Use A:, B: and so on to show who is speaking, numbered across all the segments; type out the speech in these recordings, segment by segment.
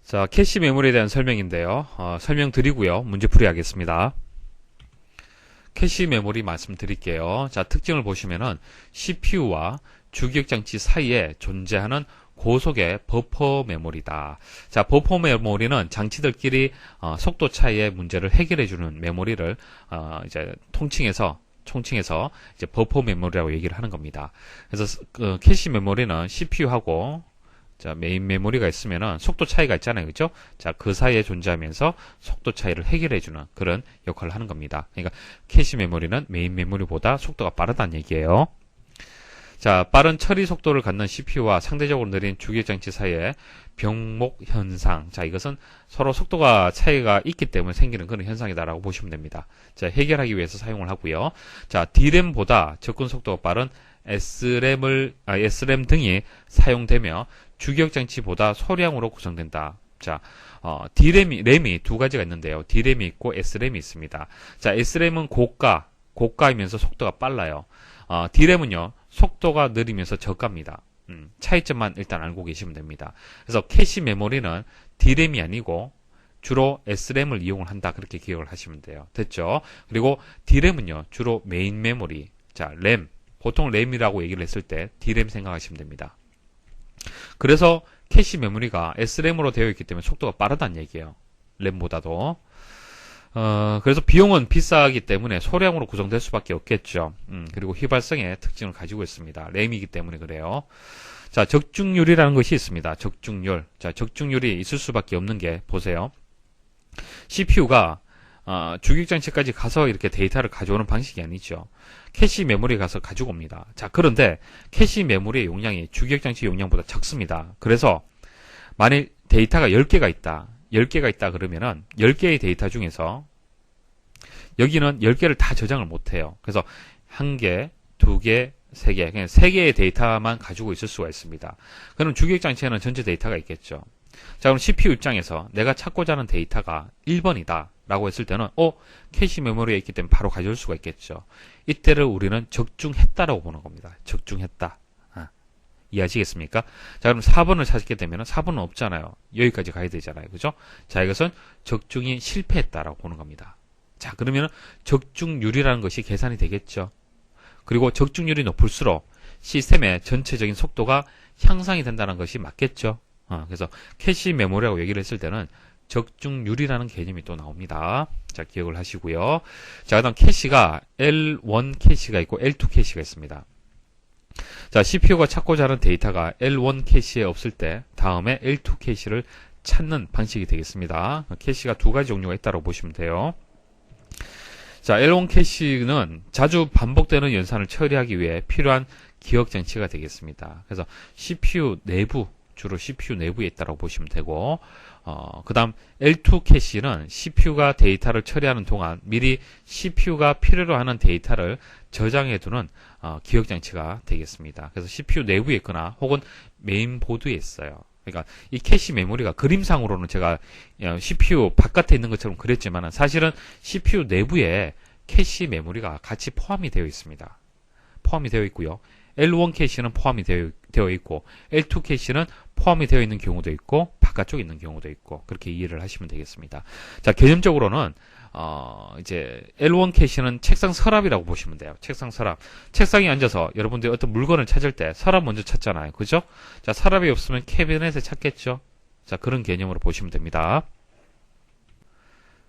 A: 자, 캐시 메모리에 대한 설명인데요. 설명드리고요. 문제풀이 하겠습니다. 캐시 메모리 말씀드릴게요. 자, 특징을 보시면은 CPU와 주기억장치 사이에 존재하는 고속의 버퍼 메모리다. 자, 버퍼 메모리는 장치들끼리 속도 차이의 문제를 해결해주는 메모리를 이제 총칭해서 이제 버퍼 메모리라고 얘기를 하는 겁니다. 그래서 캐시 메모리는 CPU하고 자, 메인 메모리가 있으면은 속도 차이가 있잖아요. 그죠? 자, 그 사이에 존재하면서 속도 차이를 해결해주는 그런 역할을 하는 겁니다. 그러니까 캐시 메모리는 메인 메모리보다 속도가 빠르다는 얘기예요. 자, 빠른 처리 속도를 갖는 CPU와 상대적으로 느린 주기억장치 사이의 병목 현상. 자, 이것은 서로 속도가 차이가 있기 때문에 생기는 그런 현상이다라고 보시면 됩니다. 자, 해결하기 위해서 사용을 하고요. 자, D램보다 접근 속도가 빠른 SRAM 등이 사용되며 주기억장치보다 소량으로 구성된다. 자, 램이 두 가지가 있는데요. D램이 있고 SRAM이 있습니다. 자, SRAM은 고가이면서 속도가 빨라요. D램은요, 속도가 느리면서 저가입니다. 차이점만 일단 알고 계시면 됩니다. 그래서 캐시 메모리는 D램이 아니고 주로 SRAM을 이용을 한다. 그렇게 기억을 하시면 돼요. 됐죠? 그리고 D램은요, 주로 메인 메모리. 자, 램. 보통 램이라고 얘기를 했을 때 D램 생각하시면 됩니다. 그래서 캐시 메모리가 SRAM으로 되어 있기 때문에 속도가 빠르다는 얘기예요. 램보다도. 그래서 비용은 비싸기 때문에 소량으로 구성될 수밖에 없겠죠. 그리고 휘발성의 특징을 가지고 있습니다. 램이기 때문에 그래요. 자, 적중률이라는 것이 있습니다. 적중률. 자, 적중률이 있을 수밖에 없는 게 보세요. CPU가 주기억장치까지 가서 이렇게 데이터를 가져오는 방식이 아니죠. 캐시 메모리에 가서 가지고 옵니다. 자, 그런데 캐시 메모리의 용량이 주기억장치 용량보다 적습니다. 그래서 만일 데이터가 10개가 있다 그러면은 10개의 데이터 중에서 여기는 10개를 다 저장을 못해요. 그래서 1개, 2개, 3개, 그냥 3개의 데이터만 가지고 있을 수가 있습니다. 그럼 주기억장치에는 전체 데이터가 있겠죠. 자, 그럼 CPU 입장에서 내가 찾고자 하는 데이터가 1번이다 라고 했을 때는 캐시 메모리에 있기 때문에 바로 가져올 수가 있겠죠. 이때를 우리는 적중했다라고 보는 겁니다. 적중했다. 이해하시겠습니까? 자, 그럼 4번을 찾게 되면 4번은 없잖아요. 여기까지 가야 되잖아요. 그죠? 자, 이것은 적중이 실패했다라고 보는 겁니다. 자, 그러면 적중률이라는 것이 계산이 되겠죠. 그리고 적중률이 높을수록 시스템의 전체적인 속도가 향상이 된다는 것이 맞겠죠. 그래서 캐시 메모리라고 얘기를 했을 때는 적중률이라는 개념이 또 나옵니다. 자, 기억을 하시고요. 자, 그다음 캐시가 L1 캐시가 있고 L2 캐시가 있습니다. 자, CPU가 찾고자 하는 데이터가 L1 캐시에 없을 때 다음에 L2 캐시를 찾는 방식이 되겠습니다. 캐시가 두 가지 종류가 있다고 보시면 돼요. 자, L1 캐시는 자주 반복되는 연산을 처리하기 위해 필요한 기억장치가 되겠습니다. 그래서 주로 CPU 내부에 있다고 보시면 되고, 그 다음 L2 캐시는 CPU가 데이터를 처리하는 동안 미리 CPU가 필요로 하는 데이터를 저장해두는 기억장치가 되겠습니다. 그래서 CPU 내부에 있거나 혹은 메인보드에 있어요. 그러니까 이 캐시 메모리가 그림상으로는 제가 CPU 바깥에 있는 것처럼 그렸지만 사실은 CPU 내부에 캐시 메모리가 같이 포함이 되어 있습니다. 포함이 되어 있고요. L1 캐시는 포함이 되어 있고 L2 캐시는 포함이 되어 있는 경우도 있고 바깥쪽에 있는 경우도 있고 그렇게 이해를 하시면 되겠습니다. 자, 개념적으로는 이제 L1 캐시는 책상 서랍이라고 보시면 돼요. 책상 서랍. 책상에 앉아서 여러분들이 어떤 물건을 찾을 때 서랍 먼저 찾잖아요. 그죠? 자, 서랍이 없으면 캐비넷에 찾겠죠? 자, 그런 개념으로 보시면 됩니다.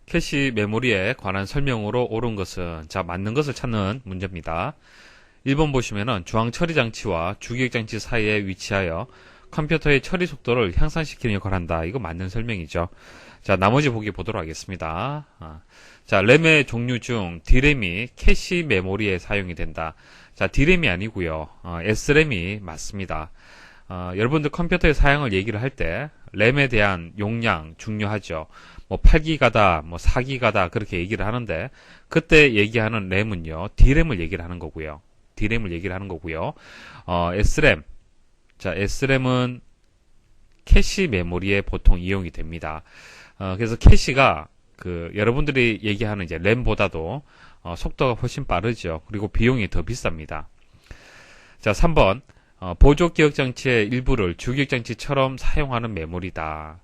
A: 캐시 메모리에 관한 설명으로 옳은 것은 자, 맞는 것을 찾는 문제입니다. 1번 보시면은 중앙 처리 장치와 주기억장치 사이에 위치하여 컴퓨터의 처리 속도를 향상시키는 역할을 한다. 이거 맞는 설명이죠. 자, 나머지 보기 보도록 하겠습니다. 자, 램의 종류 중 D램이 캐시 메모리에 사용이 된다. 자, D램이 아니고요. SRAM이 맞습니다. 여러분들 컴퓨터의 사양을 얘기를 할 때 램에 대한 용량 중요하죠. 뭐 8기가다, 뭐 4기가다 그렇게 얘기를 하는데 그때 얘기하는 램은요. D램을 얘기를 하는 거고요. D램을 얘기를 하는 거고요. SRAM. 자, SRAM은 캐시 메모리에 보통 이용이 됩니다. 그래서 캐시가 여러분들이 얘기하는 이제 램보다도 속도가 훨씬 빠르죠. 그리고 비용이 더 비쌉니다. 자, 3번. 보조 기억장치의 일부를 주기억장치처럼 사용하는 메모리다.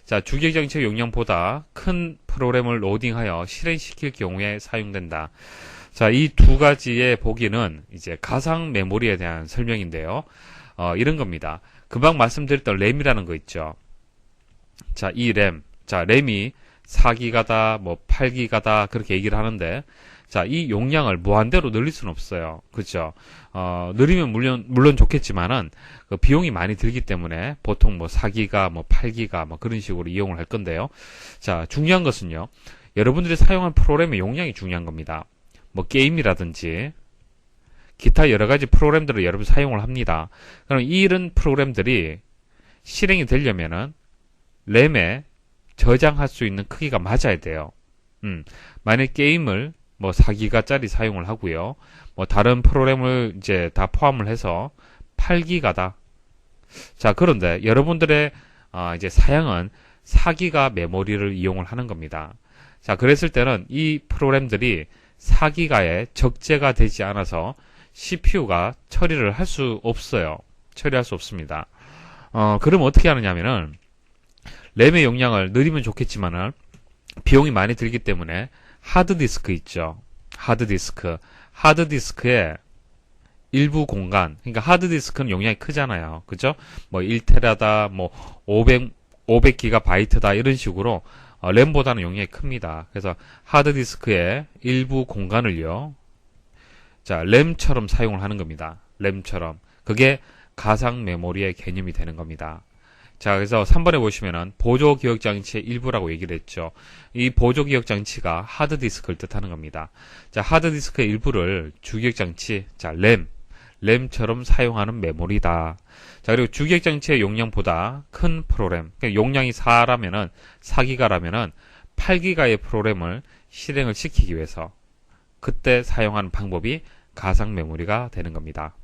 A: 자, 주기억장치 용량보다 큰 프로그램을 로딩하여 실행시킬 경우에 사용된다. 자, 이 두 가지의 보기는 이제 가상 메모리에 대한 설명인데요. 이런 겁니다. 금방 말씀드렸던 램이라는 거 있죠. 자, 이 램. 자, 램이 4기가다, 뭐 8기가다 그렇게 얘기를 하는데, 자, 이 용량을 무한대로 늘릴 수는 없어요. 그죠? 늘리면 물론 좋겠지만은, 그 비용이 많이 들기 때문에 보통 뭐 4기가, 뭐 8기가, 뭐 그런 식으로 이용을 할 건데요. 자, 중요한 것은요. 여러분들이 사용한 프로그램의 용량이 중요한 겁니다. 뭐 게임이라든지, 기타 여러 가지 프로그램들을 여러분 사용을 합니다. 그럼 이런 프로그램들이 실행이 되려면은, 램에 저장할 수 있는 크기가 맞아야 돼요. 만약 게임을 뭐 4기가짜리 사용을 하고요. 뭐 다른 프로그램을 이제 다 포함을 해서 8기가다. 자, 그런데 여러분들의 이제 사양은 4기가 메모리를 이용을 하는 겁니다. 자, 그랬을 때는 이 프로그램들이 4기가에 적재가 되지 않아서 CPU가 처리를 할 수 없어요. 처리할 수 없습니다. 그럼 어떻게 하느냐면은 램의 용량을 늘리면 좋겠지만은 비용이 많이 들기 때문에 하드디스크 있죠. 하드디스크에 일부 공간, 그러니까 하드디스크는 용량이 크잖아요. 그죠? 뭐 1테라다, 뭐 500기가바이트다 이런 식으로 램보다는 용량이 큽니다. 그래서 하드디스크에 일부 공간을요. 자, 램처럼 사용을 하는 겁니다. 램처럼. 그게 가상 메모리의 개념이 되는 겁니다. 자, 그래서 3번에 보시면은 보조기억장치의 일부라고 얘기를 했죠. 이 보조기억장치가 하드디스크를 뜻하는 겁니다. 자, 하드디스크의 일부를 주기억장치, 자, 램처럼 사용하는 메모리다. 자, 그리고 주기억장치의 용량보다 큰 프로그램, 그러니까 용량이 4기가라면은 8기가의 프로그램을 실행을 시키기 위해서 그때 사용하는 방법이 가상 메모리가 되는 겁니다.